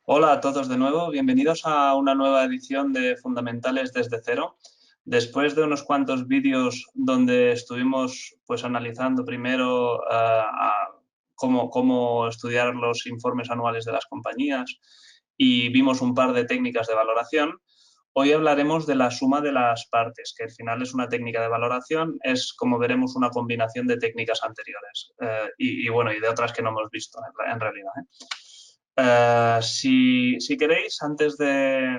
Hola a todos de nuevo, bienvenidos a una nueva edición de Fundamentales desde cero. Después de unos cuantos vídeos donde estuvimos pues analizando primero cómo estudiar los informes anuales de las compañías y vimos un par de técnicas de valoración, hoy hablaremos de la suma de las partes, que al final es una técnica de valoración, es como veremos una combinación de técnicas anteriores y de otras que no hemos visto en realidad. Si queréis, antes de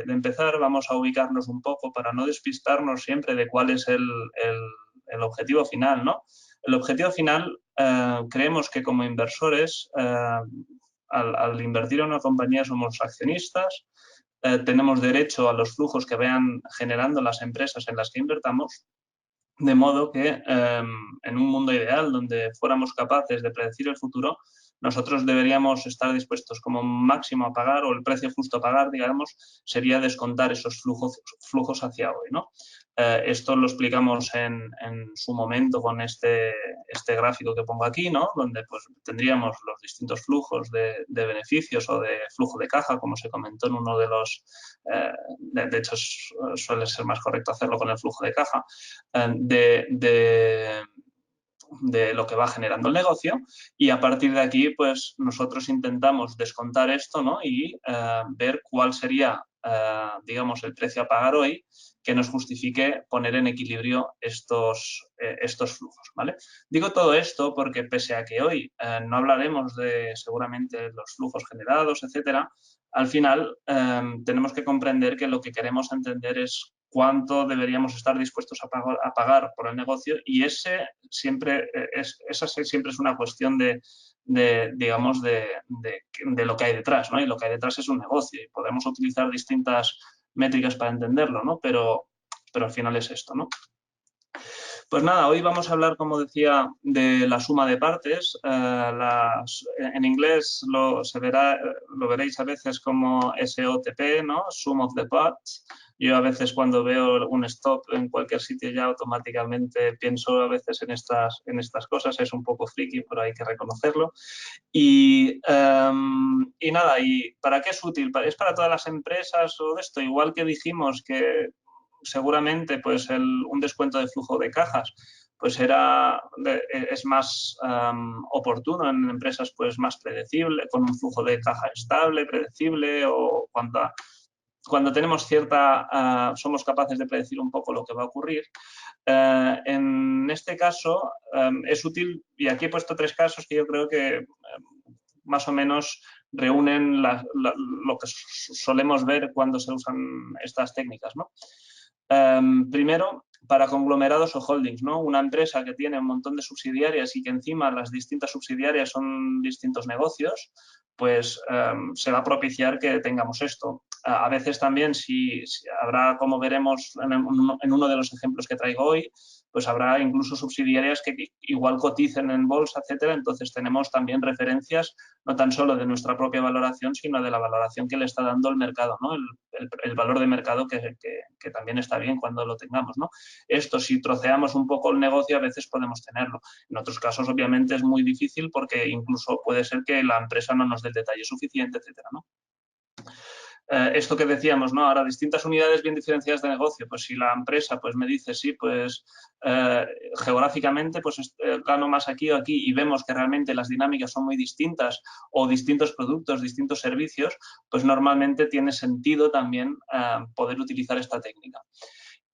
empezar, vamos a ubicarnos un poco para no despistarnos siempre de cuál es el objetivo final, ¿no? El objetivo final, creemos que como inversores, al invertir en una compañía somos accionistas, tenemos derecho a los flujos que vayan generando las empresas en las que invertamos, de modo que en un mundo ideal donde fuéramos capaces de predecir el futuro, nosotros deberíamos estar dispuestos como máximo a pagar, o el precio justo a pagar, digamos, sería descontar esos flujos hacia hoy, ¿no? Esto lo explicamos en su momento con este gráfico que pongo aquí, ¿no? Donde pues, tendríamos los distintos flujos de beneficios o de flujo de caja, como se comentó en uno de los... de hecho, suele ser más correcto hacerlo con el flujo de caja, de lo que va generando el negocio, y a partir de aquí pues nosotros intentamos descontar esto, ¿no? Y ver cuál sería digamos el precio a pagar hoy que nos justifique poner en equilibrio estos flujos, ¿vale? Digo todo esto porque pese a que hoy no hablaremos de seguramente los flujos generados, etcétera, al final tenemos que comprender que lo que queremos entender es cuánto deberíamos estar dispuestos a pagar por el negocio, y esa siempre es una cuestión digamos, de lo que hay detrás, ¿no? Y lo que hay detrás es un negocio y podemos utilizar distintas métricas para entenderlo, ¿no? Pero al final es esto, ¿no? Pues nada, hoy vamos a hablar, como decía, de la suma de partes. En inglés lo veréis a veces como SOTP, ¿no? Sum of the parts. Yo a veces cuando veo un stop en cualquier sitio ya automáticamente pienso a veces en estas cosas. Es un poco friki, pero hay que reconocerlo. Y nada, ¿y para qué es útil? ¿Es para todas las empresas o de esto? Igual que dijimos que seguramente pues un descuento de flujo de cajas pues es más oportuno en empresas pues más predecible, con un flujo de caja estable, predecible, o cuando tenemos somos capaces de predecir un poco lo que va a ocurrir. En este caso es útil, y aquí he puesto tres casos que yo creo que más o menos reúnen lo que solemos ver cuando se usan estas técnicas, ¿no? Primero, para conglomerados o holdings, ¿no? Una empresa que tiene un montón de subsidiarias y que encima las distintas subsidiarias son distintos negocios, pues se va a propiciar que tengamos esto. A veces también, si habrá, como veremos en uno de los ejemplos que traigo hoy, pues habrá incluso subsidiarias que igual coticen en bolsa, etcétera. Entonces tenemos también referencias no tan solo de nuestra propia valoración, sino de la valoración que le está dando el mercado, ¿no? El valor de mercado que también está bien cuando lo tengamos, ¿no? Esto, si troceamos un poco el negocio, a veces podemos tenerlo. En otros casos, obviamente, es muy difícil porque incluso puede ser que la empresa no nos dé el detalle suficiente, etcétera, ¿no? Esto que decíamos, ¿no? Ahora, distintas unidades bien diferenciadas de negocio. Pues si la empresa pues, me dice, sí, pues geográficamente pues gano más aquí o aquí, y vemos que realmente las dinámicas son muy distintas, o distintos productos, distintos servicios, pues normalmente tiene sentido también poder utilizar esta técnica.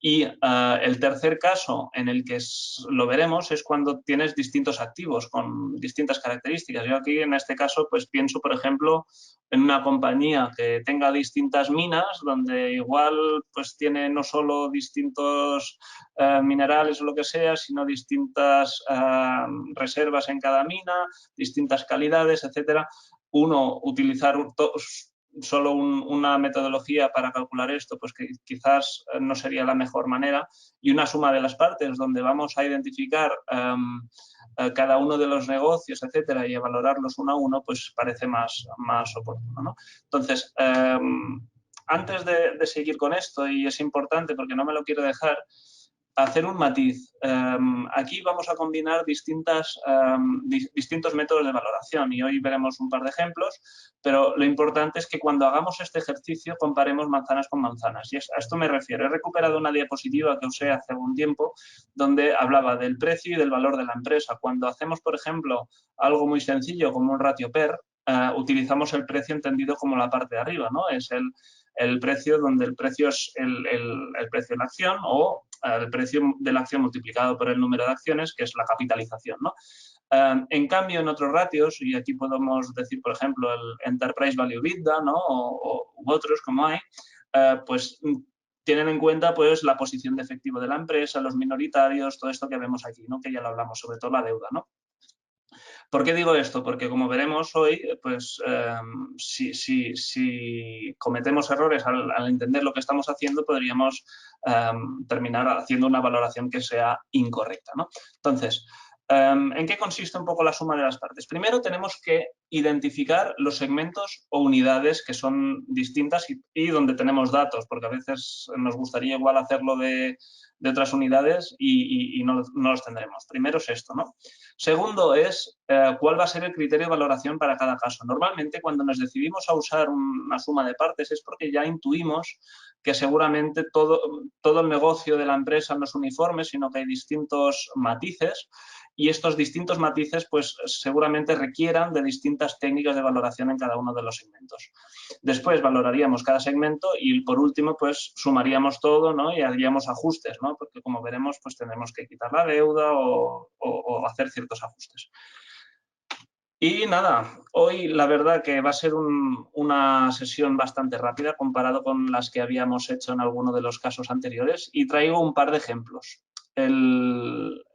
Y el tercer caso en el que lo veremos es cuando tienes distintos activos con distintas características. Yo aquí en este caso pues pienso, por ejemplo, en una compañía que tenga distintas minas, donde igual pues tiene no solo distintos minerales o lo que sea, sino distintas reservas en cada mina, distintas calidades, etcétera. Uno, utilizar solo una metodología para calcular esto, pues que quizás no sería la mejor manera, y una suma de las partes donde vamos a identificar cada uno de los negocios, etcétera, y a valorarlos uno a uno, pues parece más oportuno, ¿no? Entonces, antes de seguir con esto, y es importante porque no me lo quiero dejar, hacer un matiz. Aquí vamos a combinar distintos métodos de valoración y hoy veremos un par de ejemplos, pero lo importante es que cuando hagamos este ejercicio comparemos manzanas con manzanas. Y a esto me refiero. He recuperado una diapositiva que usé hace algún tiempo donde hablaba del precio y del valor de la empresa. Cuando hacemos, por ejemplo, algo muy sencillo como un ratio PER, utilizamos el precio entendido como la parte de arriba, ¿no? Es el precio donde el precio es el precio de la acción o el precio de la acción multiplicado por el número de acciones, que es la capitalización, ¿no? En cambio, en otros ratios, y aquí podemos decir, por ejemplo, el Enterprise Value EBITDA, ¿no? U otros como hay, pues tienen en cuenta pues, la posición de efectivo de la empresa, los minoritarios, todo esto que vemos aquí, ¿no? Que ya lo hablamos, sobre todo la deuda, ¿no? ¿Por qué digo esto? Porque como veremos hoy, pues si cometemos errores al entender lo que estamos haciendo, podríamos terminar haciendo una valoración que sea incorrecta, ¿no? Entonces, ¿en qué consiste un poco la suma de las partes? Primero tenemos que identificar los segmentos o unidades que son distintas y donde tenemos datos, porque a veces nos gustaría igual hacerlo de otras unidades y no los tendremos. Primero es esto, ¿no? Segundo es cuál va a ser el criterio de valoración para cada caso. Normalmente cuando nos decidimos a usar una suma de partes es porque ya intuimos que seguramente todo el negocio de la empresa no es uniforme, sino que hay distintos matices y estos distintos matices pues seguramente requieran de distintas técnicas de valoración en cada uno de los segmentos. Después valoraríamos cada segmento y por último pues sumaríamos todo, ¿no? Y haríamos ajustes, ¿no? Porque como veremos pues tendremos que quitar la deuda o hacer ciertos ajustes. Y nada, hoy la verdad que va a ser una sesión bastante rápida comparado con las que habíamos hecho en alguno de los casos anteriores y traigo un par de ejemplos. Al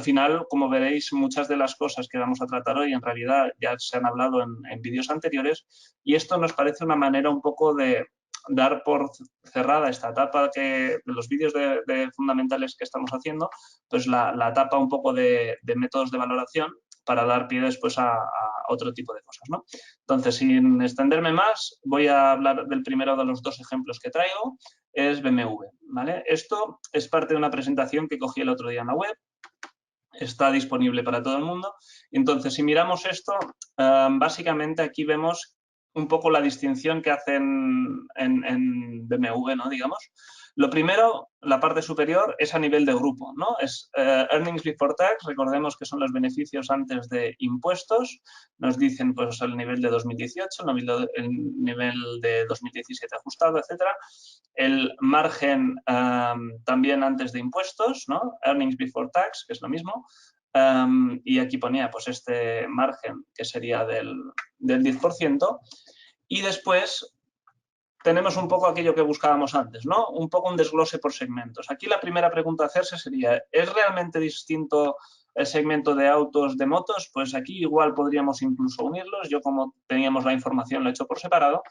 final, como veréis, muchas de las cosas que vamos a tratar hoy en realidad ya se han hablado en vídeos anteriores y esto nos parece una manera un poco de dar por cerrada esta etapa de los vídeos de fundamentales que estamos haciendo, pues la etapa un poco de métodos de valoración para dar pie después a otro tipo de cosas, ¿no? Entonces, sin extenderme más, voy a hablar del primero de los dos ejemplos que traigo, es BMW, ¿vale? Esto es parte de una presentación que cogí el otro día en la web, está disponible para todo el mundo. Entonces, si miramos esto, básicamente aquí vemos un poco la distinción que hacen en BMW, ¿no? Digamos. Lo primero, la parte superior, es a nivel de grupo, ¿no? Es Earnings Before Tax, recordemos que son los beneficios antes de impuestos, nos dicen pues el nivel de 2018, el nivel de 2017 ajustado, etcétera. El margen también antes de impuestos, ¿no? Earnings Before Tax, que es lo mismo. Y aquí ponía pues este margen que sería del 10%. Y después tenemos un poco aquello que buscábamos antes, ¿no? Un poco un desglose por segmentos. Aquí la primera pregunta a hacerse sería, ¿es realmente distinto el segmento de autos de motos? Pues aquí igual podríamos incluso unirlos. Yo como teníamos la información lo he hecho por separado.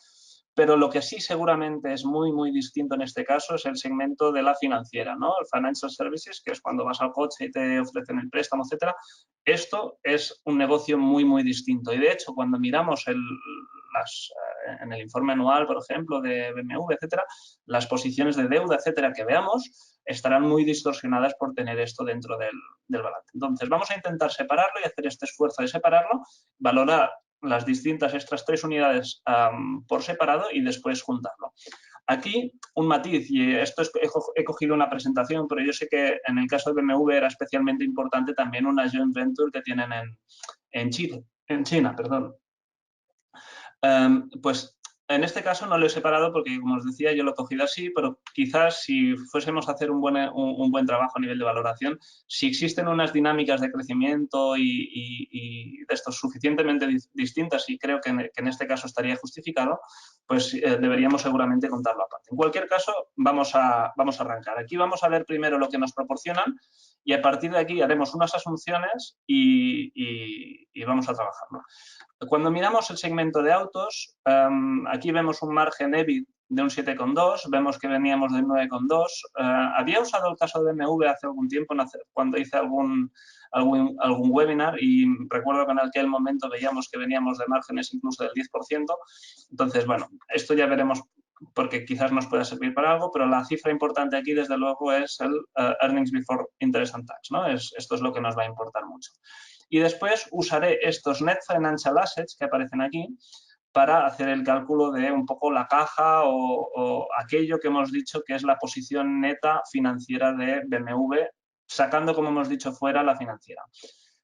Pero lo que sí seguramente es muy, muy distinto en este caso es el segmento de la financiera, ¿no? El Financial Services, que es cuando vas al coche y te ofrecen el préstamo, etcétera. Esto es un negocio muy, muy distinto. Y de hecho, cuando miramos en el informe anual, por ejemplo, de BMW, etcétera, las posiciones de deuda, etcétera, que veamos, estarán muy distorsionadas por tener esto dentro del balance. Entonces, vamos a intentar separarlo y hacer este esfuerzo de separarlo, valorar las distintas estas tres unidades por separado y después juntarlo. Aquí un matiz, y esto he cogido una presentación, pero yo sé que en el caso de BMW era especialmente importante también una joint venture que tienen en China, perdón. Pues en este caso no lo he separado porque, como os decía, yo lo he cogido así, pero quizás si fuésemos a hacer un buen trabajo a nivel de valoración, si existen unas dinámicas de crecimiento y de estos suficientemente distintas, y creo que en este caso estaría justificado, pues deberíamos seguramente contarlo aparte. En cualquier caso, vamos a arrancar. Aquí vamos a ver primero lo que nos proporcionan y a partir de aquí haremos unas asunciones y vamos a trabajarlo. Cuando miramos el segmento de autos, aquí vemos un margen EBIT de un 7,2, vemos que veníamos del 9,2. Había usado el caso de BMW hace algún tiempo cuando hice algún webinar y recuerdo que en aquel momento veíamos que veníamos de márgenes incluso del 10%. Entonces, bueno, esto ya veremos porque quizás nos pueda servir para algo, pero la cifra importante aquí, desde luego, es el Earnings Before Interest and Tax, ¿no? Esto es lo que nos va a importar mucho. Y después usaré estos Net Financial Assets que aparecen aquí para hacer el cálculo de un poco la caja o aquello que hemos dicho que es la posición neta financiera de BMW, sacando, como hemos dicho, fuera la financiera.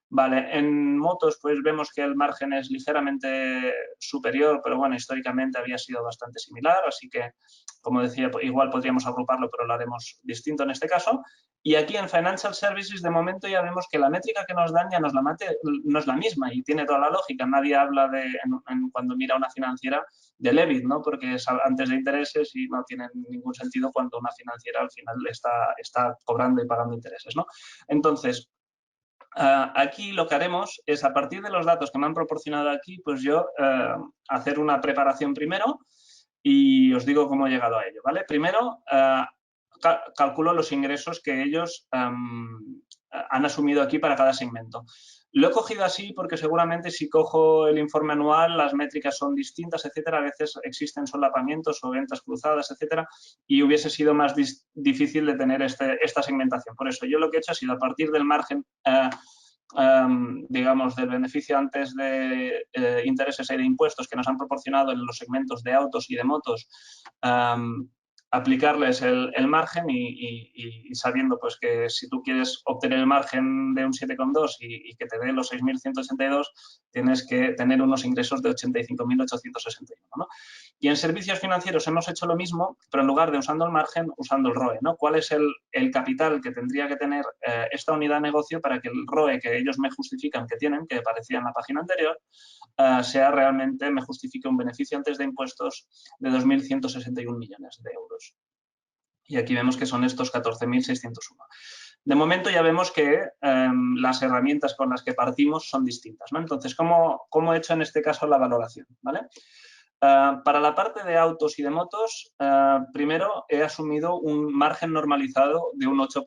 Vale, en motos pues vemos que el margen es ligeramente superior, pero bueno, históricamente había sido bastante similar, así que, como decía, igual podríamos agruparlo, pero lo haremos distinto en este caso. Y aquí en Financial Services, de momento ya vemos que la métrica que nos dan ya no es la misma y tiene toda la lógica. Nadie habla cuando mira una financiera del EBIT, ¿no? Porque es antes de intereses y no tiene ningún sentido cuando una financiera al final está cobrando y pagando intereses, ¿no? Entonces, aquí lo que haremos es, a partir de los datos que me han proporcionado aquí, pues yo hacer una preparación primero y os digo cómo he llegado a ello, ¿vale? Primero, calculo los ingresos que ellos han asumido aquí para cada segmento. Lo he cogido así porque seguramente si cojo el informe anual las métricas son distintas, etcétera. A veces existen solapamientos o ventas cruzadas, etcétera, y hubiese sido más difícil de tener esta segmentación. Por eso yo lo que he hecho ha sido, a partir del margen digamos, del beneficio antes de intereses y de impuestos que nos han proporcionado en los segmentos de autos y de motos, aplicarles el margen y sabiendo pues que si tú quieres obtener el margen de un 7,2 y que te dé los 6.182, tienes que tener unos ingresos de 85.861, ¿no? Y en servicios financieros hemos hecho lo mismo, pero en lugar de usando el margen, usando el ROE, ¿no? ¿Cuál es el capital que tendría que tener esta unidad de negocio para que el ROE que ellos me justifican que tienen, que aparecía en la página anterior, sea realmente, me justifique un beneficio antes de impuestos de 2.161 millones de euros. Y aquí vemos que son estos 14.601. De momento ya vemos que las herramientas con las que partimos son distintas, ¿no? Entonces, ¿cómo he hecho en este caso la valoración? ¿Vale? Para la parte de autos y de motos, primero he asumido un margen normalizado de un 8%.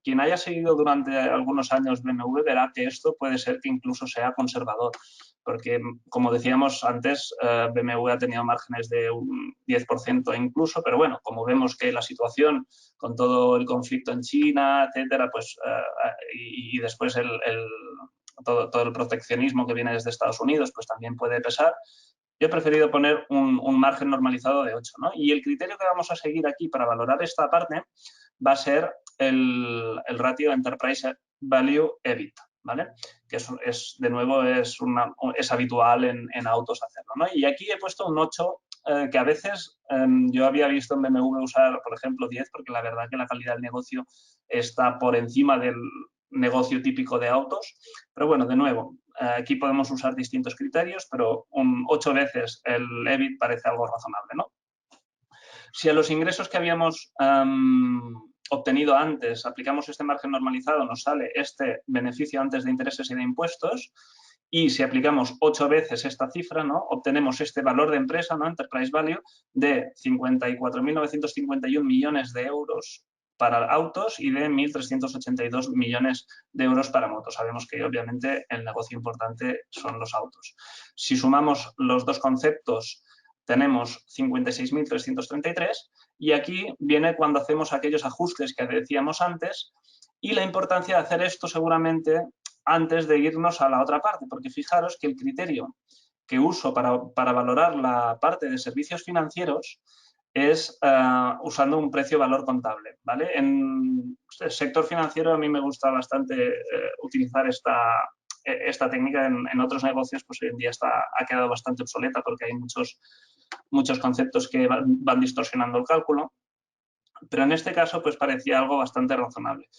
Quien haya seguido durante algunos años BMW verá que esto puede ser que incluso sea conservador, porque, como decíamos antes, BMW ha tenido márgenes de un 10% incluso, pero bueno, como vemos que la situación con todo el conflicto en China, etcétera, pues, y después todo el proteccionismo que viene desde Estados Unidos, pues también puede pesar. Yo he preferido poner un margen normalizado de 8, ¿no? Y el criterio que vamos a seguir aquí para valorar esta parte va a ser el ratio Enterprise Value EBIT, ¿vale? Que de nuevo es habitual en autos hacerlo, ¿no? Y aquí he puesto un 8 que a veces yo había visto en BMW usar, por ejemplo, 10, porque la verdad que la calidad del negocio está por encima del negocio típico de autos. Pero bueno, de nuevo, aquí podemos usar distintos criterios, pero 8 veces el EBIT parece algo razonable, ¿no? Si a los ingresos que habíamos obtenido antes aplicamos este margen normalizado, nos sale este beneficio antes de intereses y de impuestos, y si aplicamos 8 veces esta cifra, ¿no? Obtenemos este valor de empresa, ¿no? Enterprise Value, de 54.951 millones de euros para autos y de 1.382 millones de euros para motos. Sabemos que obviamente el negocio importante son los autos. Si sumamos los dos conceptos, tenemos 56.333 y aquí viene cuando hacemos aquellos ajustes que decíamos antes y la importancia de hacer esto seguramente antes de irnos a la otra parte, porque fijaros que el criterio que uso para valorar la parte de servicios financieros es usando un precio-valor contable, ¿vale? En el sector financiero a mí me gusta bastante utilizar esta técnica. En otros negocios pues hoy en día ha quedado bastante obsoleta porque hay muchos conceptos que van distorsionando el cálculo, pero en este caso pues parecía algo bastante razonable.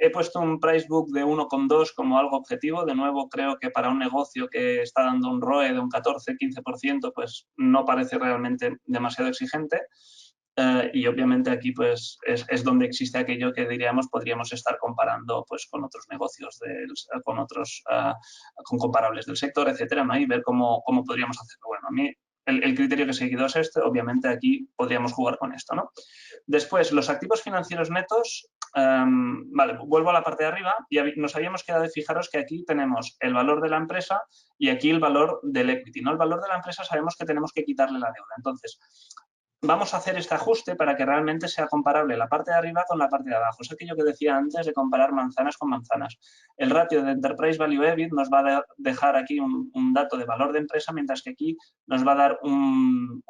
He puesto un price book de 1,2 como algo objetivo. De nuevo, creo que para un negocio que está dando un ROE de un 14-15%, pues no parece realmente demasiado exigente. Y obviamente aquí pues es donde existe aquello que diríamos podríamos estar comparando pues con otros negocios, con comparables del sector, etcétera, ¿no? Y ver cómo podríamos hacerlo. Bueno, a mí el criterio que he seguido es este. Obviamente aquí podríamos jugar con esto, ¿no? Después, los activos financieros netos, vale, vuelvo a la parte de arriba y nos habíamos quedado de fijaros que aquí tenemos el valor de la empresa y aquí el valor del equity, ¿no? El valor de la empresa sabemos que tenemos que quitarle la deuda. Entonces, vamos a hacer este ajuste para que realmente sea comparable la parte de arriba con la parte de abajo. Es aquello que decía antes de comparar manzanas con manzanas. El ratio de Enterprise Value EBIT nos va a dejar aquí un dato de valor de empresa, mientras que aquí nos va a dar un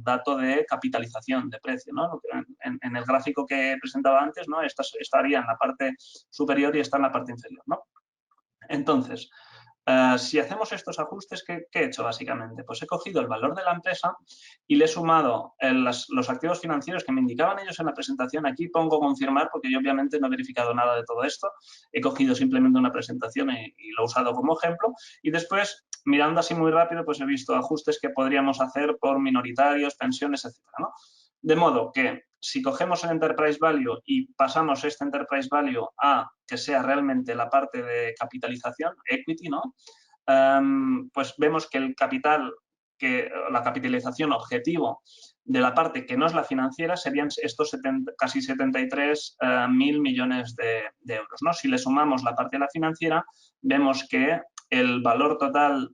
dato de capitalización, de precio, ¿no? En el gráfico que presentaba antes, ¿no? Esta estaría en la parte superior y esta en la parte inferior, ¿no? Entonces, si hacemos estos ajustes, ¿qué he hecho básicamente? Pues he cogido el valor de la empresa y le he sumado los activos financieros que me indicaban ellos en la presentación. Aquí pongo confirmar porque yo obviamente no he verificado nada de todo esto. He cogido simplemente una presentación y lo he usado como ejemplo. Y después, mirando así muy rápido, pues he visto ajustes que podríamos hacer por minoritarios, pensiones, etcétera, ¿no? De modo que si cogemos el Enterprise Value y pasamos este Enterprise Value a que sea realmente la parte de capitalización, equity, ¿no? Pues vemos que el capital, la capitalización objetivo de la parte que no es la financiera serían estos casi 73.000 millones de euros, ¿no? Si le sumamos la parte de la financiera, vemos que el valor total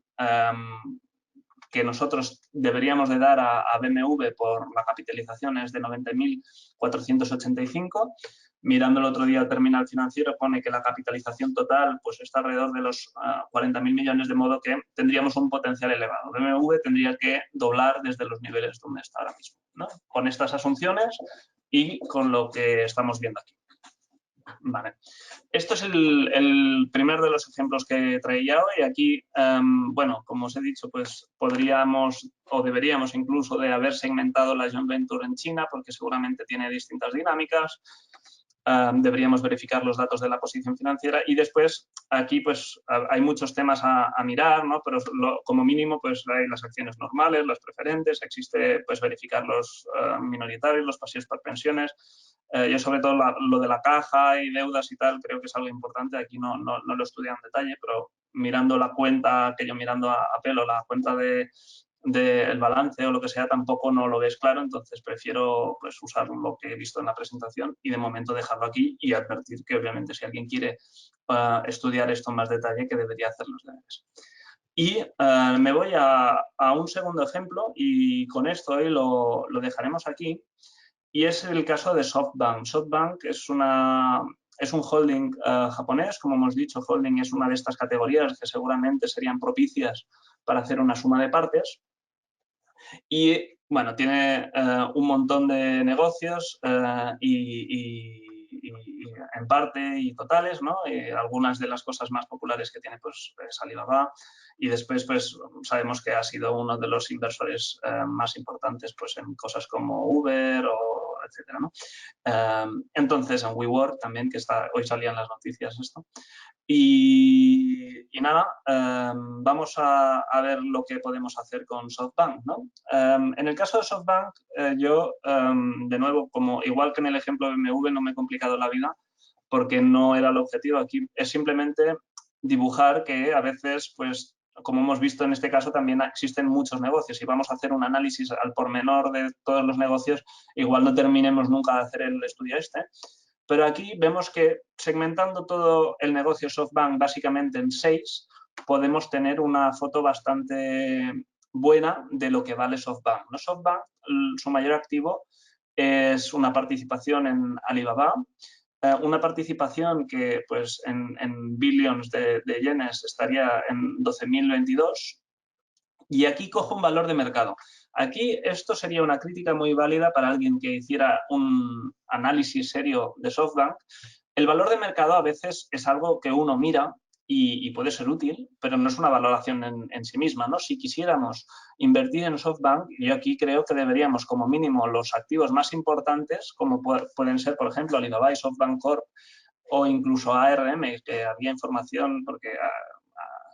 que nosotros deberíamos de dar a BMW por la capitalización es de 90.485. Mirando el otro día el terminal financiero pone que la capitalización total pues está alrededor de los 40.000 millones, de modo que tendríamos un potencial elevado. BMW tendría que doblar desde los niveles donde está ahora mismo, ¿no? Con estas asunciones y con lo que estamos viendo aquí. Vale. Esto es el primer de los ejemplos que traía hoy. Aquí, bueno, como os he dicho, pues podríamos o deberíamos incluso de haber segmentado la joint venture en China porque seguramente tiene distintas dinámicas. Deberíamos verificar los datos de la posición financiera y después aquí pues hay muchos temas a mirar, ¿no? Pero como mínimo pues hay las acciones normales, las preferentes, existe pues verificar los minoritarios, los pasivos por pensiones. Yo sobre todo lo de la caja y deudas y tal creo que es algo importante, aquí no lo he estudiado en detalle, pero mirando la cuenta, que yo mirando a pelo, la cuenta del balance o lo que sea, tampoco no lo ves claro, entonces prefiero pues, usar lo que he visto en la presentación y de momento dejarlo aquí y advertir que obviamente si alguien quiere estudiar esto en más detalle, que debería hacer los deberes. Y me voy a un segundo ejemplo y con esto hoy lo dejaremos aquí y es el caso de SoftBank. SoftBank es un holding japonés, como hemos dicho, holding es una de estas categorías que seguramente serían propicias para hacer una suma de partes. Y, bueno, tiene un montón de negocios y en parte y totales, ¿no? Algunas de las cosas más populares que tiene, pues, es Alibaba. Y después, pues, sabemos que ha sido uno de los inversores más importantes, pues, en cosas como Uber o etcétera, ¿no? Entonces, en WeWork también, que hoy salían las noticias esto. Y nada, vamos a ver lo que podemos hacer con SoftBank, ¿no? En el caso de SoftBank, yo, de nuevo, como igual que en el ejemplo de BMW, no me he complicado la vida porque no era el objetivo. Aquí es simplemente dibujar que a veces, pues, como hemos visto en este caso, también existen muchos negocios y vamos a hacer un análisis al pormenor de todos los negocios, igual no terminemos nunca de hacer el estudio este. Pero aquí vemos que segmentando todo el negocio SoftBank básicamente en 6, podemos tener una foto bastante buena de lo que vale SoftBank, ¿no? SoftBank, su mayor activo es una participación en Alibaba, una participación que pues, en billions de yenes estaría en 12.022 y aquí cojo un valor de mercado. Aquí esto sería una crítica muy válida para alguien que hiciera un análisis serio de SoftBank. El valor de mercado a veces es algo que uno mira y puede ser útil, pero no es una valoración en sí misma, ¿no? Si quisiéramos invertir en SoftBank, yo aquí creo que deberíamos, como mínimo, los activos más importantes, como pueden ser, por ejemplo, Alibaba y SoftBank Corp, o incluso ARM, que había información porque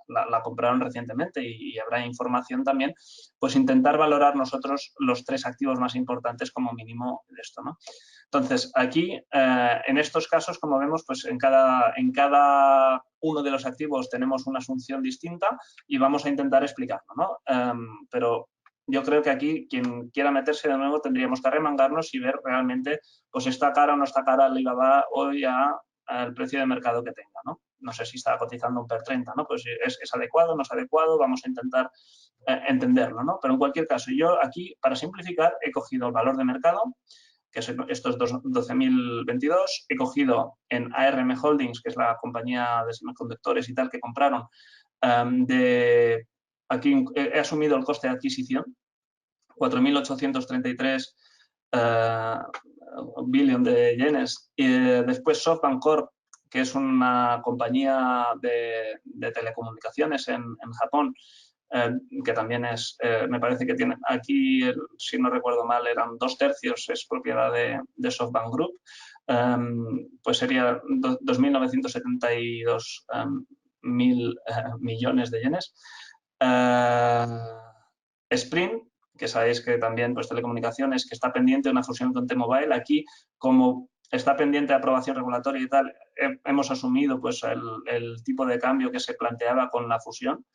la compraron recientemente y habrá información también, pues intentar valorar nosotros los 3 activos más importantes como mínimo de esto, ¿no? Entonces, aquí, en estos casos, como vemos, pues en cada uno de los activos tenemos una asunción distinta y vamos a intentar explicarlo, ¿no? Pero yo creo que aquí, quien quiera meterse de nuevo, tendríamos que arremangarnos y ver realmente, pues está cara o no está cara Alibaba hoy al precio de mercado que tenga, ¿no? no sé si estaba cotizando un PER 30, ¿no? Pues es adecuado, no es adecuado, vamos a intentar entenderlo, ¿no? Pero en cualquier caso, yo aquí, para simplificar, he cogido el valor de mercado, que es estos 12.022, he cogido en ARM Holdings, que es la compañía de semiconductores y tal que compraron, aquí he asumido el coste de adquisición, 4.833 billón de yenes. Y después SoftBank Corp, que es una compañía de telecomunicaciones en Japón, que también es, me parece que tiene aquí, si no recuerdo mal, eran 2/3, es propiedad de SoftBank Group, pues sería 2.972 mil millones de yenes. Sprint, que sabéis que también pues telecomunicaciones, que está pendiente de una fusión con T-Mobile. Aquí, como está pendiente de aprobación regulatoria y tal, hemos asumido pues el tipo de cambio que se planteaba con la fusión.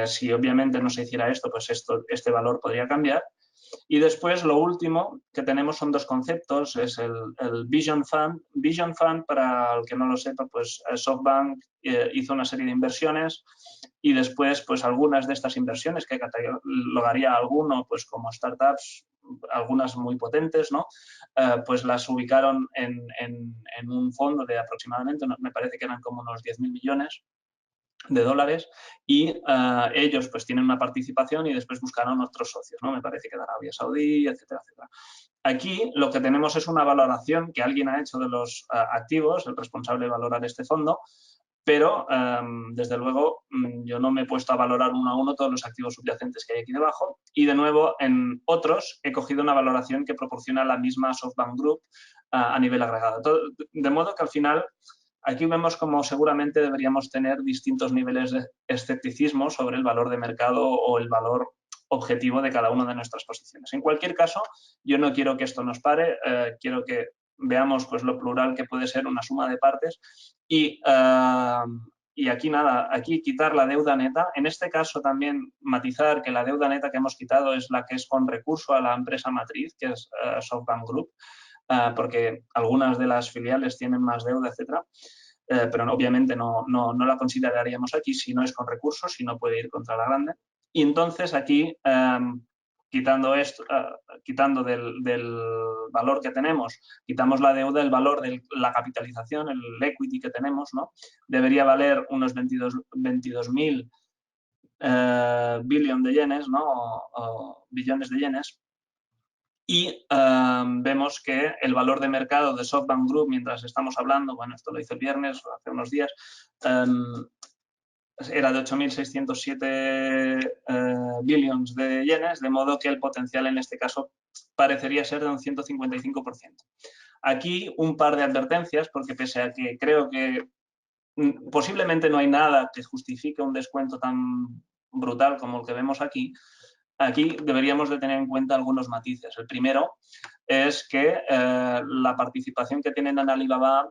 Si obviamente no se hiciera esto, pues este valor podría cambiar. Y después, lo último que tenemos son dos conceptos, es el Vision Fund. Vision Fund, para el que no lo sepa, pues SoftBank hizo una serie de inversiones y después, pues algunas de estas inversiones, que catalogaría alguno pues como startups, algunas muy potentes, ¿no? Pues las ubicaron en un fondo de aproximadamente, me parece que eran como unos 10.000 millones de dólares y ellos pues tienen una participación y después buscaron otros socios, ¿no? Me parece que de Arabia Saudí, etcétera, etcétera. Aquí lo que tenemos es una valoración que alguien ha hecho de los activos, el responsable de valorar este fondo, pero desde luego yo no me he puesto a valorar uno a uno todos los activos subyacentes que hay aquí debajo y de nuevo en otros he cogido una valoración que proporciona la misma SoftBank Group a nivel agregado. De modo que al final aquí vemos como seguramente deberíamos tener distintos niveles de escepticismo sobre el valor de mercado o el valor objetivo de cada una de nuestras posiciones. En cualquier caso, yo no quiero que esto nos pare, quiero que veamos pues, lo plural que puede ser una suma de partes y aquí nada, aquí quitar la deuda neta. En este caso también matizar que la deuda neta que hemos quitado es la que es con recurso a la empresa matriz, que es SoftBank Group, porque algunas de las filiales tienen más deuda, etcétera, pero obviamente no la consideraríamos aquí si no es con recursos, si no puede ir contra la grande. Y entonces aquí, quitando esto, quitando del valor que tenemos, quitamos la deuda, el valor de la capitalización, el equity que tenemos, ¿no? Debería valer unos 22.000 billones de yenes, ¿no? O billones de yenes. Y vemos que el valor de mercado de SoftBank Group, mientras estamos hablando, bueno, esto lo hice el viernes, hace unos días, era de 8.607 billones de yenes, de modo que el potencial en este caso parecería ser de un 155%. Aquí un par de advertencias, porque pese a que creo que posiblemente no hay nada que justifique un descuento tan brutal como el que vemos aquí, aquí deberíamos de tener en cuenta algunos matices. El primero es que la participación que tienen en Alibaba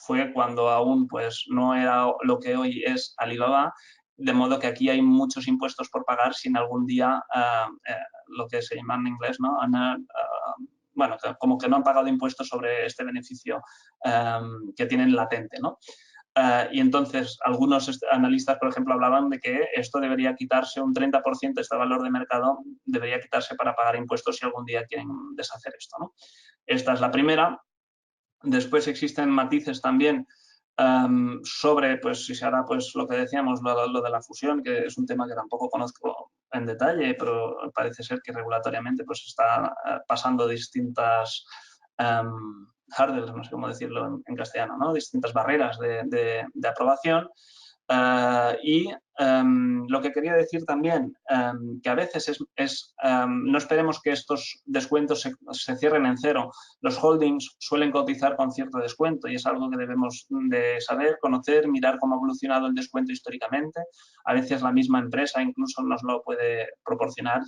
fue cuando aún pues, no era lo que hoy es Alibaba, de modo que aquí hay muchos impuestos por pagar sin algún día lo que se llama en inglés, ¿no? Bueno, como que no han pagado impuestos sobre este beneficio que tienen latente, ¿no? Y entonces algunos analistas, por ejemplo, hablaban de que esto debería quitarse, un 30% de este valor de mercado debería quitarse para pagar impuestos si algún día quieren deshacer esto, ¿no? Esta es la primera. Después existen matices también sobre, pues, si se hará, pues, lo que decíamos, lo de la fusión, que es un tema que tampoco conozco en detalle, pero parece ser que regulatoriamente pues, está pasando distintas hurdles, no sé cómo decirlo en castellano, ¿no? Distintas barreras de aprobación. Lo que quería decir también, que a veces no esperemos que estos descuentos se cierren en cero. Los holdings suelen cotizar con cierto descuento y es algo que debemos de saber, conocer, mirar cómo ha evolucionado el descuento históricamente. A veces la misma empresa incluso nos lo puede proporcionar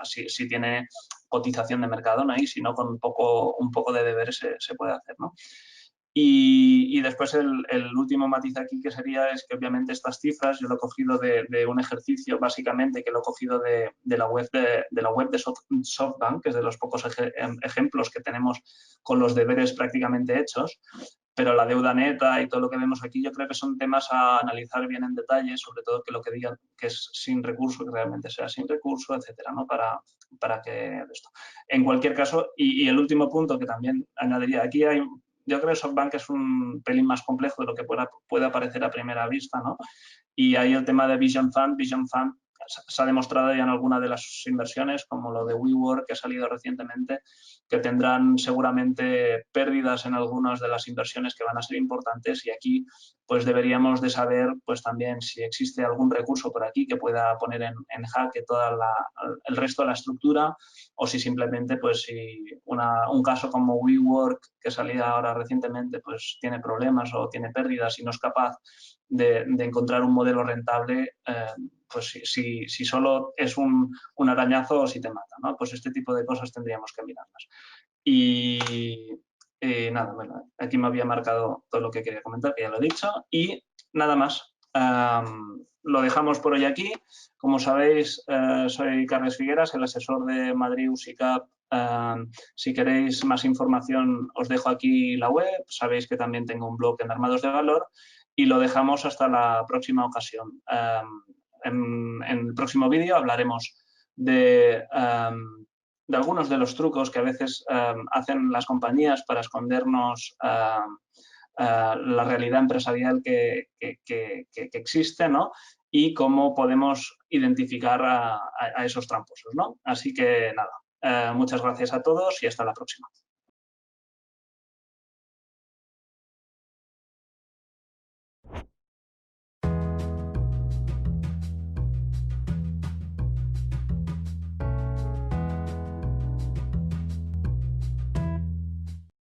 si tiene cotización de mercado, ¿no? Y si no, con un poco de deber se puede hacer, ¿no? Y después el último matiz aquí que sería es que obviamente estas cifras yo lo he cogido de un ejercicio básicamente que lo he cogido de la web de SoftBank, que es de los pocos ejemplos que tenemos con los deberes prácticamente hechos. pero la deuda neta y todo lo que vemos aquí yo creo que son temas a analizar bien en detalle, sobre todo que lo que digan que es sin recurso, que realmente sea sin recurso, etcétera, ¿no? Para que esto. En cualquier caso, y el último punto que también añadiría, aquí hay, yo creo que SoftBank es un pelín más complejo de lo que pueda parecer a primera vista, ¿no? Y hay el tema de Vision Fund. Vision Fund se ha demostrado ya en alguna de las inversiones, como lo de WeWork, que ha salido recientemente, que tendrán seguramente pérdidas en algunas de las inversiones que van a ser importantes, y aquí pues deberíamos de saber pues también si existe algún recurso por aquí que pueda poner en jaque todo el resto de la estructura, o si simplemente pues si un caso como WeWork, que salía ahora recientemente, pues tiene problemas o tiene pérdidas y no es capaz de encontrar un modelo rentable, pues si solo es un arañazo o si te mata, ¿no? Pues este tipo de cosas tendríamos que mirarlas. Y nada, bueno, aquí me había marcado todo lo que quería comentar, que ya lo he dicho, y nada más. Lo dejamos por hoy aquí. Como sabéis, soy Carles Figueras, el asesor de Madrid USICAP. Si queréis más información, os dejo aquí la web. Sabéis que también tengo un blog en Armados de Valor, y lo dejamos hasta la próxima ocasión. En el próximo vídeo hablaremos de algunos de los trucos que a veces hacen las compañías para escondernos la realidad empresarial que existe, ¿no? Y cómo podemos identificar a esos tramposos, ¿no? Así que nada, muchas gracias a todos y hasta la próxima.